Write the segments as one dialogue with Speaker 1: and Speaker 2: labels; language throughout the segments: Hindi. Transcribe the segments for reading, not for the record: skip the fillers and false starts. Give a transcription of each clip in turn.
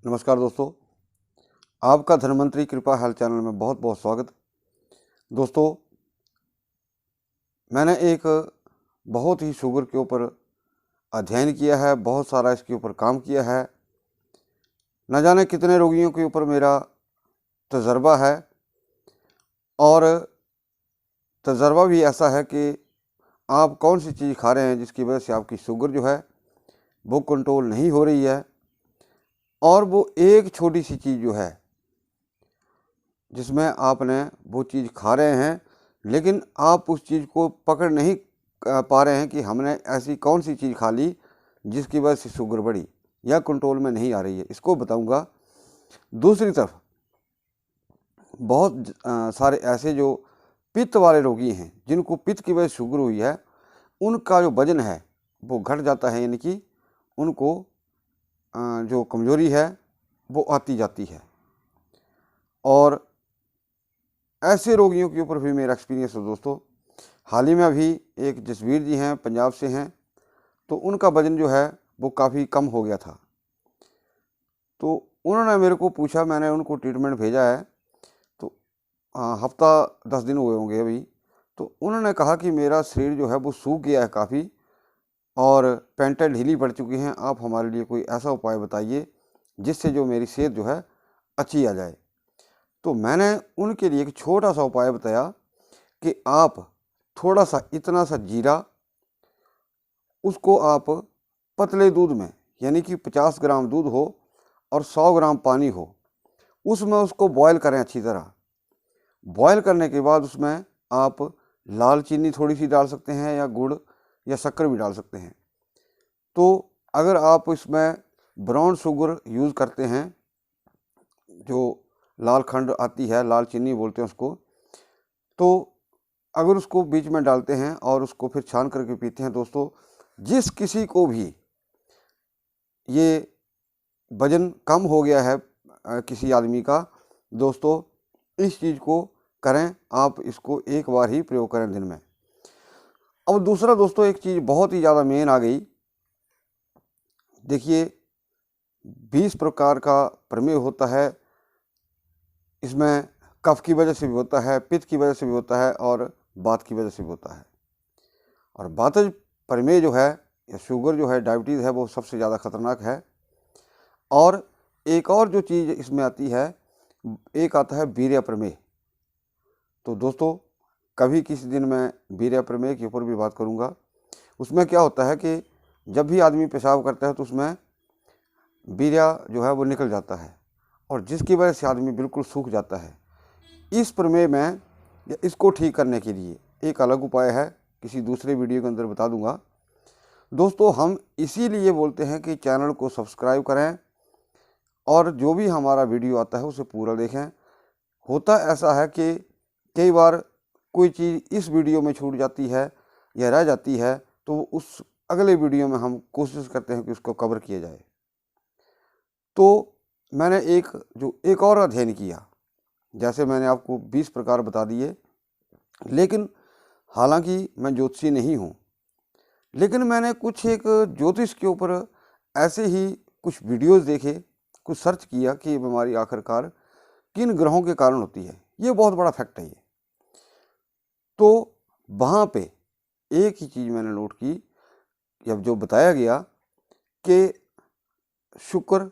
Speaker 1: नमस्कार दोस्तों, आपका धन्वंतरी कृपा हेल्थ चैनल में बहुत बहुत स्वागत। दोस्तों, मैंने एक बहुत ही शुगर के ऊपर अध्ययन किया है, बहुत सारा इसके ऊपर काम किया है। न जाने कितने रोगियों के ऊपर मेरा तजर्बा है और तजर्बा भी ऐसा है कि आप कौन सी चीज़ खा रहे हैं जिसकी वजह से आपकी शुगर जो है वो कंट्रोल नहीं हो रही है, और वो एक छोटी सी चीज़ जो है जिसमें आपने वो चीज़ खा रहे हैं, लेकिन आप उस चीज़ को पकड़ नहीं पा रहे हैं कि हमने ऐसी कौन सी चीज़ खा ली जिसकी वजह से शुगर बढ़ी या कंट्रोल में नहीं आ रही है, इसको बताऊंगा। दूसरी तरफ बहुत सारे ऐसे जो पित्त वाले रोगी हैं, जिनको पित्त की वजह से शुगर हुई है, उनका जो वजन है वो घट जाता है, यानी कि उनको जो कमज़ोरी है वो आती जाती है। और ऐसे रोगियों के ऊपर भी मेरा एक्सपीरियंस है दोस्तों। हाल ही में अभी एक जसवीर जी हैं, पंजाब से हैं, तो उनका वज़न जो है वो काफ़ी कम हो गया था। तो उन्होंने मेरे को पूछा, मैंने उनको ट्रीटमेंट भेजा है, तो हफ्ता 10 दिन हुए होंगे अभी। तो उन्होंने कहा कि मेरा शरीर जो है वो सूख गया है काफ़ी और पैंटें ढीली पड़ चुकी हैं, आप हमारे लिए कोई ऐसा उपाय बताइए जिससे जो मेरी सेहत जो है अच्छी आ जाए। तो मैंने उनके लिए एक छोटा सा उपाय बताया कि आप थोड़ा सा इतना सा जीरा, उसको आप पतले दूध में, यानी कि 50 ग्राम दूध हो और 100 ग्राम पानी हो, उसमें उसको बॉयल करें अच्छी तरह। बॉयल करने के बाद उसमें आप लाल चीनी थोड़ी सी डाल सकते हैं या गुड़ या शक्कर भी डाल सकते हैं। तो अगर आप इसमें ब्राउन शुगर यूज़ करते हैं, जो लाल खंड आती है, लाल चीनी बोलते हैं उसको, तो अगर उसको बीच में डालते हैं और उसको फिर छान करके पीते हैं दोस्तों, जिस किसी को भी ये वज़न कम हो गया है किसी आदमी का, दोस्तों इस चीज़ को करें, आप इसको एक बार ही प्रयोग करें दिन में। अब दूसरा दोस्तों, एक चीज़ बहुत ही ज़्यादा मेन आ गई। देखिए, 20 प्रकार का प्रमेय होता है, इसमें कफ की वजह से भी होता है, पित्त की वजह से भी होता है और वात की वजह से भी होता है। और वातज प्रमेय जो है या शुगर जो है, डायबिटीज़ है, वो सबसे ज़्यादा खतरनाक है। और एक और जो चीज़ इसमें आती है, एक आता है वीर्य प्रमेय। तो दोस्तों, कभी किसी दिन मैं वीर्य प्रमेय के ऊपर भी बात करूंगा। उसमें क्या होता है कि जब भी आदमी पेशाब करता है तो उसमें वीर्य जो है वो निकल जाता है, और जिसकी वजह से आदमी बिल्कुल सूख जाता है। इस प्रमेय में या इसको ठीक करने के लिए एक अलग उपाय है, किसी दूसरे वीडियो के अंदर बता दूंगा। दोस्तों, हम इसीलिए बोलते हैं कि चैनल को सब्सक्राइब करें और जो भी हमारा वीडियो आता है उसे पूरा देखें। होता ऐसा है कि कई बार कोई चीज़ इस वीडियो में छूट जाती है या रह जाती है, तो उस अगले वीडियो में हम कोशिश करते हैं कि उसको कवर किया जाए। तो मैंने एक और अध्ययन किया, जैसे मैंने आपको 20 प्रकार बता दिए, लेकिन हालांकि मैं ज्योतिषी नहीं हूँ, लेकिन मैंने कुछ एक ज्योतिष के ऊपर ऐसे ही कुछ वीडियोस देखे, कुछ सर्च किया कि ये बीमारी आखिरकार किन ग्रहों के कारण होती है। ये बहुत बड़ा फैक्ट है ये। तो वहाँ पे एक ही चीज़ मैंने नोट की, जब जो बताया गया कि शुक्र,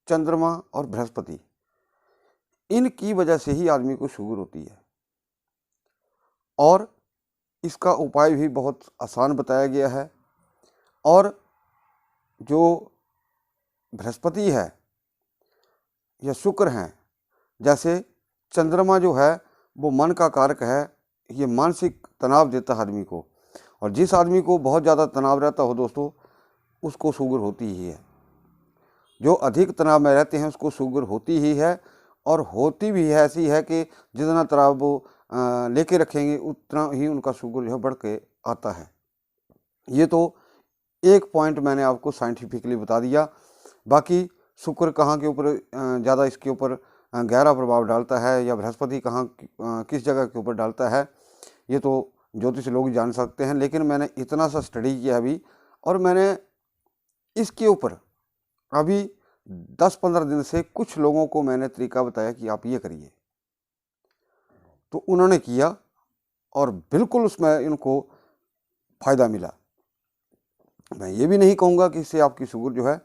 Speaker 1: चंद्रमा और बृहस्पति, इनकी वजह से ही आदमी को शुगर होती है। और इसका उपाय भी बहुत आसान बताया गया है। और जो बृहस्पति है या शुक्र हैं, जैसे चंद्रमा जो है वो मन का कारक है, ये मानसिक तनाव देता है आदमी को, और जिस आदमी को बहुत ज़्यादा तनाव रहता हो दोस्तों, उसको शुगर होती ही है। जो अधिक तनाव में रहते हैं उसको शुगर होती ही है, और होती भी है ऐसी है कि जितना तनाव वो लेके रखेंगे उतना ही उनका शुगर जो है बढ़ के आता है। ये तो एक पॉइंट मैंने आपको साइंटिफिकली बता दिया। बाकी शुक्र कहाँ के ऊपर ज़्यादा इसके ऊपर गहरा प्रभाव डालता है, या बृहस्पति कहाँ किस जगह के ऊपर डालता है, ये तो ज्योतिष लोग जान सकते हैं। लेकिन मैंने इतना सा स्टडी किया अभी, और मैंने इसके ऊपर अभी 10-15 दिन से कुछ लोगों को मैंने तरीका बताया कि आप ये करिए, तो उन्होंने किया और बिल्कुल उसमें इनको फ़ायदा मिला। मैं ये भी नहीं कहूँगा कि इससे आपकी शुगर जो है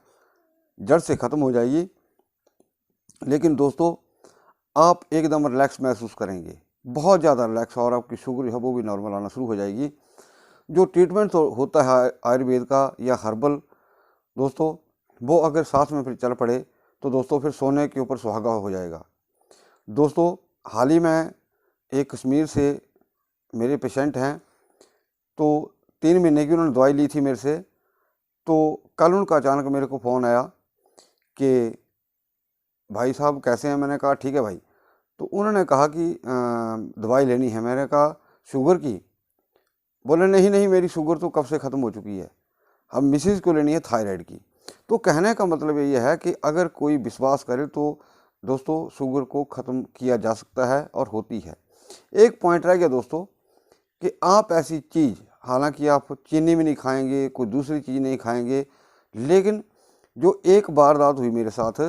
Speaker 1: जड़ से ख़त्म हो जाएगी, लेकिन दोस्तों आप एकदम रिलैक्स महसूस करेंगे, बहुत ज़्यादा रिलैक्स, और आपकी शुगर जो है वो भी नॉर्मल आना शुरू हो जाएगी। जो ट्रीटमेंट होता है आयुर्वेद का या हर्बल दोस्तों, वो अगर साथ में फिर चल पड़े तो दोस्तों फिर सोने के ऊपर सुहागा हो जाएगा। दोस्तों हाल ही में एक कश्मीर से मेरे पेशेंट हैं, तो 3 महीने की उन्होंने दवाई ली थी मेरे से। तो कल उनका अचानक मेरे को फ़ोन आया कि भाई साहब कैसे हैं? मैंने कहा ठीक है भाई। तो उन्होंने कहा कि दवाई लेनी है। मैंने कहा शुगर की? बोले नहीं नहीं, मेरी शुगर तो कब से ख़त्म हो चुकी है, हम मिसेज़ को लेनी है थायराइड की। तो कहने का मतलब ये है कि अगर कोई विश्वास करे तो दोस्तों शुगर को ख़त्म किया जा सकता है और होती है। एक पॉइंट रह गया दोस्तों कि आप ऐसी चीज़, हालांकि आप चीनी भी नहीं खाएंगे, कोई दूसरी चीज़ नहीं खाएंगे, लेकिन जो एक वारदात हुई मेरे साथ,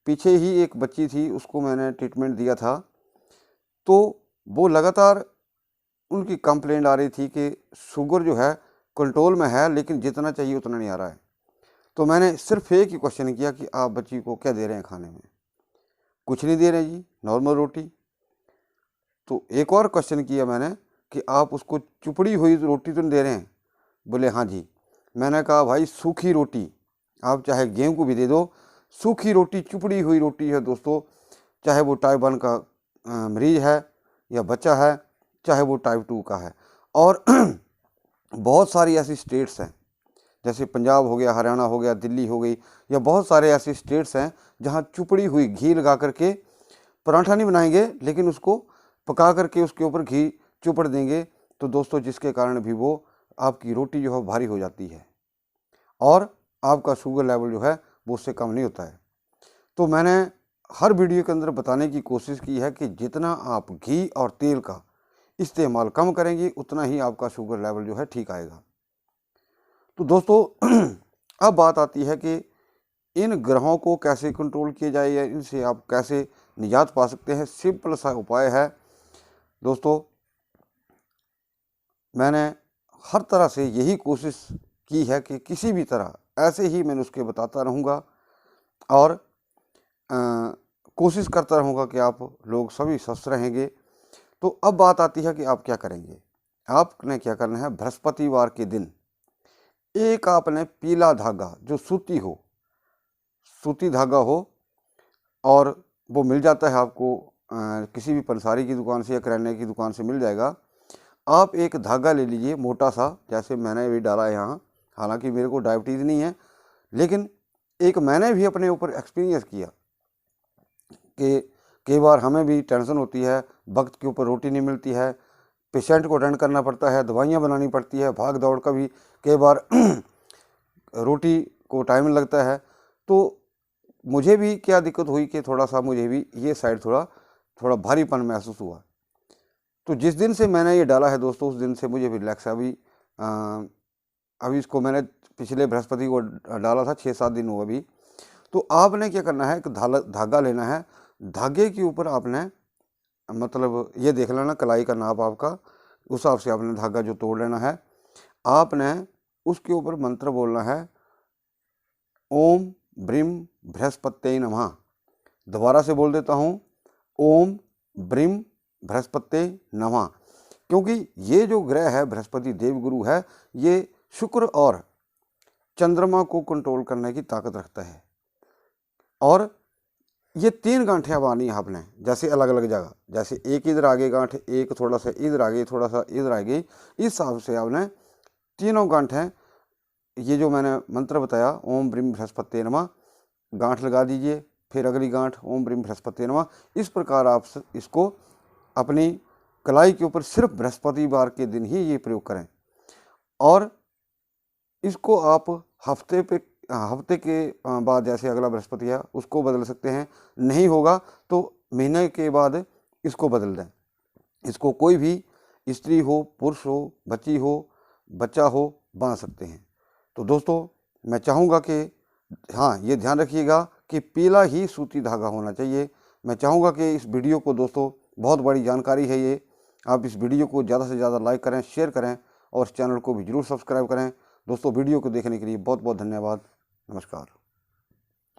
Speaker 1: पीछे ही एक बच्ची थी, उसको मैंने ट्रीटमेंट दिया था, तो वो लगातार उनकी कंप्लेंट आ रही थी कि शुगर जो है कंट्रोल में है, लेकिन जितना चाहिए उतना नहीं आ रहा है। तो मैंने सिर्फ एक ही क्वेश्चन किया कि आप बच्ची को क्या दे रहे हैं खाने में? कुछ नहीं दे रहे जी, नॉर्मल रोटी। तो एक और क्वेश्चन किया मैंने कि आप उसको चुपड़ी हुई रोटी तो नहीं दे रहे हैं? बोले हाँ जी। मैंने कहा भाई सूखी रोटी, आप चाहे गेहूं को भी दे दो, सूखी रोटी, चुपड़ी हुई रोटी है दोस्तों, चाहे वो टाइप 1 का मरीज है या बच्चा है, चाहे वो टाइप 2 का है। और बहुत सारी ऐसी स्टेट्स हैं, जैसे पंजाब हो गया, हरियाणा हो गया, दिल्ली हो गई, या बहुत सारे ऐसे स्टेट्स हैं जहाँ चुपड़ी हुई घी लगा करके पराठा नहीं बनाएंगे, लेकिन उसको पका करके उसके ऊपर घी चुपड़ देंगे, तो दोस्तों जिसके कारण भी वो आपकी रोटी जो है भारी हो जाती है और आपका शुगर लेवल जो है वो उससे कम नहीं होता है। तो मैंने हर वीडियो के अंदर बताने की कोशिश की है कि जितना आप घी और तेल का इस्तेमाल कम करेंगे उतना ही आपका शुगर लेवल जो है ठीक आएगा। तो दोस्तों अब बात आती है कि इन ग्रहों को कैसे कंट्रोल किया जाए या इनसे आप कैसे निजात पा सकते हैं। सिंपल सा उपाय है दोस्तों, मैंने हर तरह से यही कोशिश की है कि किसी भी तरह ऐसे ही मैं नुस्खे बताता रहूँगा और कोशिश करता रहूँगा कि आप लोग सभी स्वस्थ रहेंगे। तो अब बात आती है कि आप क्या करेंगे। आपने क्या करना है, बृहस्पतिवार के दिन एक आपने पीला धागा, जो सूती हो, सूती धागा हो, और वो मिल जाता है आपको किसी भी पंसारी की दुकान से या किराने की दुकान से मिल जाएगा। आप एक धागा ले लीजिए मोटा सा, जैसे मैंने भी डाला है यहाँ। हालांकि मेरे को डायबिटीज़ नहीं है, लेकिन एक मैंने भी अपने ऊपर एक्सपीरियंस किया कि कई बार हमें भी टेंशन होती है, वक्त के ऊपर रोटी नहीं मिलती है, पेशेंट को अटेंड करना पड़ता है, दवाइयाँ बनानी पड़ती है, भाग दौड़ का भी कई बार रोटी को टाइम लगता है। तो मुझे भी क्या दिक्कत हुई कि थोड़ा सा मुझे भी ये साइड थोड़ा भारीपन महसूस हुआ। तो जिस दिन से मैंने ये डाला है दोस्तों, उस दिन से मुझे भी रिलैक्स है। अभी इसको मैंने पिछले बृहस्पति को डाला था, 6-7 दिन हुआ अभी। तो आपने क्या करना है, एक धागा लेना है। धागे के ऊपर आपने मतलब ये देख लेना कलाई का नाप आपका, उस हिसाब से आपने धागा जो तोड़ लेना है। आपने उसके ऊपर मंत्र बोलना है, ओम ब्रीम बृहस्पत्यै नमः। दोबारा से बोल देता हूँ, ओम ब्रीम बृहस्पत्यै नमः। क्योंकि ये जो ग्रह है बृहस्पति देवगुरु है, ये शुक्र और चंद्रमा को कंट्रोल करने की ताकत रखता है। और ये 3 गांठें बांधनी है आपने, जैसे अलग अलग जगह, जैसे एक इधर आगे गांठ, एक थोड़ा सा इधर आगे, थोड़ा सा इधर आगे, इस हिसाब से आपने तीनों गांठें, ये जो मैंने मंत्र बताया ओम ब्रीम बृहस्पत्यै नमः, गांठ लगा दीजिए। फिर अगली गांठ ओम ब्रीम बृहस्पत्यै नमः। इस प्रकार आप इसको अपनी कलाई के ऊपर सिर्फ बृहस्पतिवार के दिन ही ये प्रयोग करें, और इसको आप हफ्ते के बाद, जैसे अगला बृहस्पति है उसको बदल सकते हैं। नहीं होगा तो महीने के बाद इसको बदल दें। इसको कोई भी स्त्री हो, पुरुष हो, बच्ची हो, बच्चा हो, बांध सकते हैं। तो दोस्तों मैं चाहूँगा कि हाँ, ये ध्यान रखिएगा कि पीला ही सूती धागा होना चाहिए। मैं चाहूँगा कि इस वीडियो को दोस्तों, बहुत बड़ी जानकारी है ये, आप इस वीडियो को ज़्यादा से ज़्यादा लाइक करें, शेयर करें और इस चैनल को भी ज़रूर सब्सक्राइब करें। दोस्तों वीडियो को देखने के लिए बहुत बहुत धन्यवाद। नमस्कार।